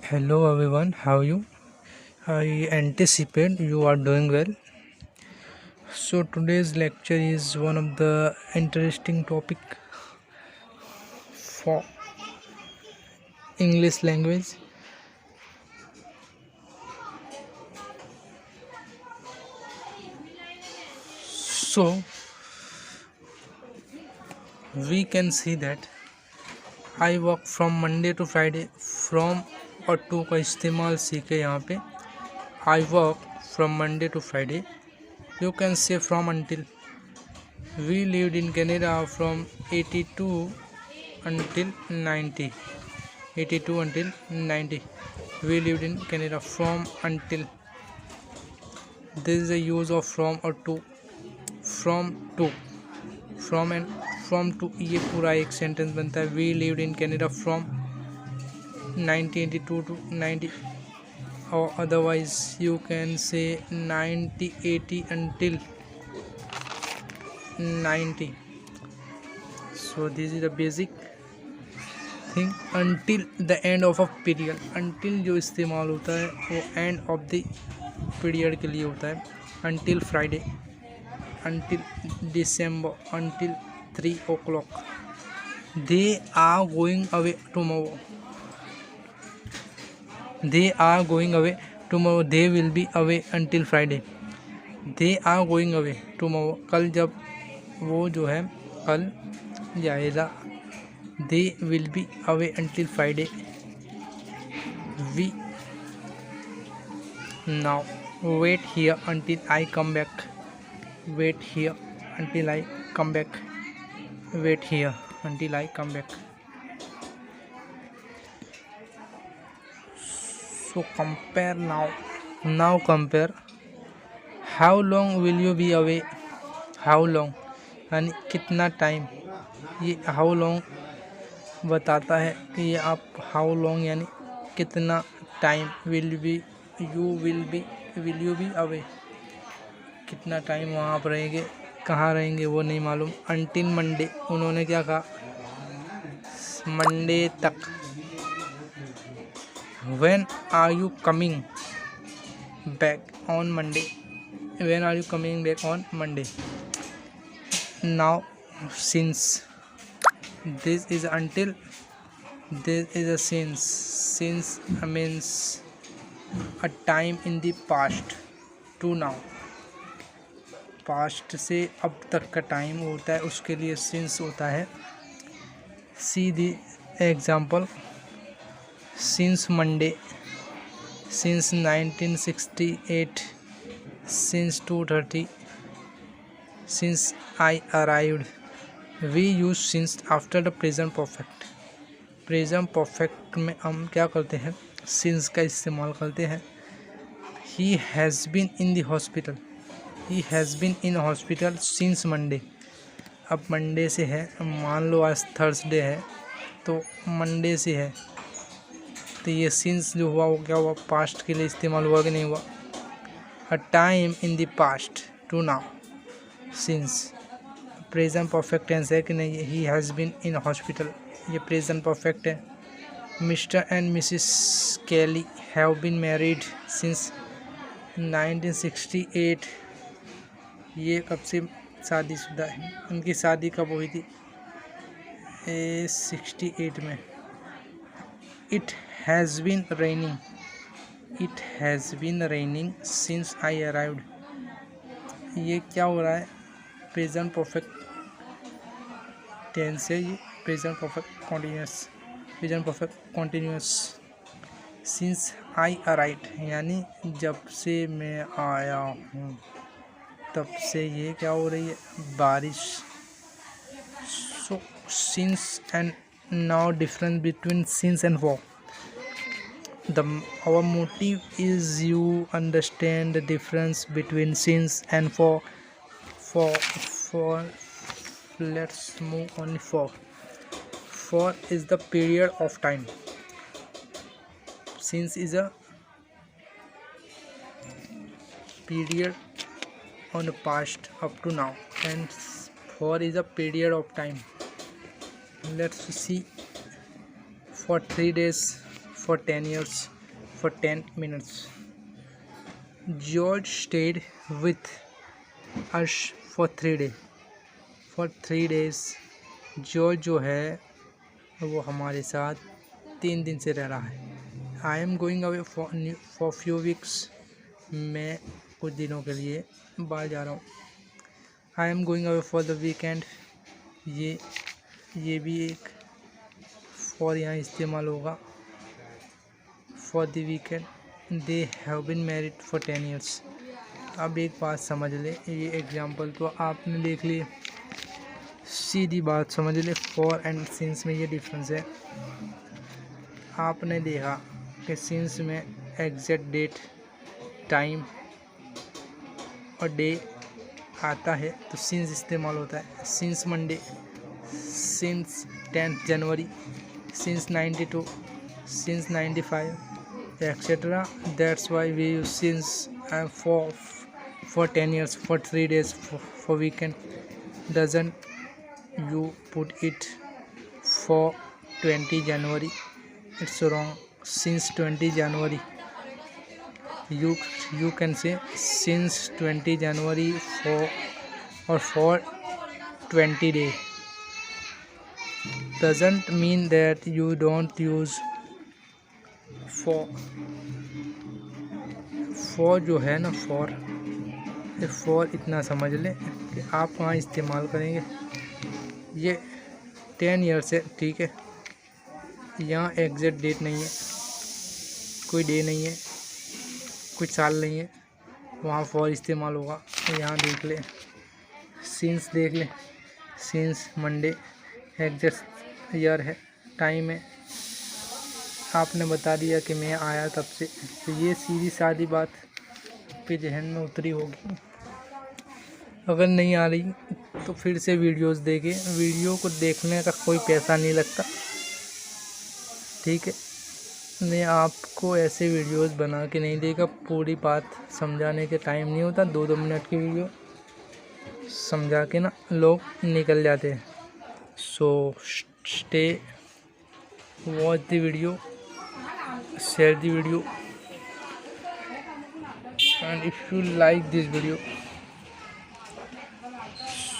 Hello everyone, how are you? I anticipate you are doing well. So today's lecture is one of the interesting topic for English language. So we can see that I work from Monday to Friday. From और to का इस्तेमाल सीखे यहाँ पे. I work from Monday to Friday. You can say from until. We lived in Canada from 82 until 90. 82 until 90. We lived in Canada from until. This is the use of from or to. From to. From and from to ये पूरा एक sentence बनता है. We lived in Canada from 1982 to 90. Or otherwise you can say 1980 until 90. So this is the basic thing. Until the end of a period. Until जो इस्तेमाल होता है वो end of the period के लिए होता है. Until Friday, until December, until 3 o'clock. They are going away tomorrow. They are going away tomorrow. They will be away until Friday. They are going away tomorrow. कल जब वो जो है कल जाएगा. They will be away until Friday. We now wait here until I come back. Wait here until I come back. Wait here until I come back. So compare now. Now compare. How long will you be away? How long यानी कितना time. ये how long बताता है कि ये आप how long यानी कितना time. will you be away कितना टाइम वहाँ आप रहेंगे. कहाँ रहेंगे वो नहीं मालूम. until Monday उन्होंने क्या कहा. मंडे तक. when are you coming back on Monday. When are you coming back on Monday. Now since. This is until. This is a since. Since means a time in the past. To now. Past से अब तक का time होता है उसके लिए since होता है. See the example. Since Monday. Since 1968. Since 2:30. Since I arrived. We use since after the present perfect. Present perfect में हम क्या करते हैं. सिंस का इस्तेमाल करते हैं. He has been in the hospital. He has been in hospital since Monday. अब मंडे से है. मान लो आज थर्सडे है तो मंडे से है तो ये सिंस जो हुआ वो क्या हुआ. पास्ट के लिए इस्तेमाल हुआ कि नहीं हुआ. A time in the past. To now. Since present perfect tense है कि नहीं. He has been in hospital ये प्रेजेंट परफेक्ट है. Mr and Mrs Kelly have been married since 1968. ये कब से शादीशुदा है. उनकी शादी कब हुई थी. 68 में. It has been raining. It has been raining since I arrived. ये क्या हो रहा है. प्रेजेंट परफेक्ट टेंस है ये. Present perfect continuous. Present perfect continuous. Since I arrived यानी जब से मैं आया हूँ तब से ये क्या हो रही है. बारिश. So since and now difference between since and for. Our motive is you understand the difference between since and for. Let's move on. For is the period of time. Since is a period on the past up to now and for is a period of time. Let's see. For 3 days. For 10 years. for 10 minutes. George stayed with us for 3 days. For 3 days George जो है वो हमारे साथ 3 दिन से रह रहा है. I am going away for few weeks. मैं कुछ दिनों के लिए बाहर जा रहा हूँ. I am going away for the weekend. ये भी एक फॉर यहाँ इस्तेमाल होगा. For the weekend. They have been married for 10 years. अब एक बात समझ ले, ये एग्जाम्पल तो आपने देख ली, सीधी बात समझ ले. फॉर एंड सिंस में ये डिफरेंस है. आपने देखा कि सिंस में एग्जैक्ट डेट, टाइम और डे आता है तो सिंस इस्तेमाल होता है. Since Monday, since 10th January, since 92, since 95, etcetera. That's why we use since for 10 years, for 3 days, for weekend. Doesn't you put it for 20 January? It's wrong. Since 20 January. You can say since 20 January for 20 days. Doesn't mean that you don't use for. For जो है ना, for इतना समझ लें कि आप वहाँ इस्तेमाल करेंगे. ये 10 years है, ठीक है. यहाँ एग्जैक्ट डेट नहीं है, कोई डे नहीं है, कोई साल नहीं है, वहाँ फॉर इस्तेमाल होगा. यहाँ देख ले, सिंस देख ले. सिंस मंडे एग्जैक्ट ईयर है, टाइम है. आपने बता दिया कि मैं आया तब से. तो ये सीधी सादी बात पे जहन में उतरी होगी. अगर नहीं आ रही तो फिर से वीडियोस देखें. वीडियो को देखने का कोई पैसा नहीं लगता, ठीक है. मैं आपको ऐसे वीडियोस बना के नहीं देगा. पूरी बात समझाने के टाइम नहीं होता. 2-2 मिनट की वीडियो समझा के ना लोग निकल जाते हैं. So stay, watch the video, share the video, and if you like this video,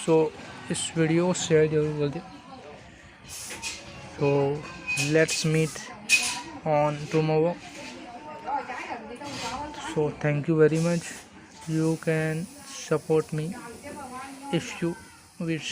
so इस वीडियो शेयर जरूर कर दे. so let's meet on tomorrow. so thank you very much. You can support me if you wish.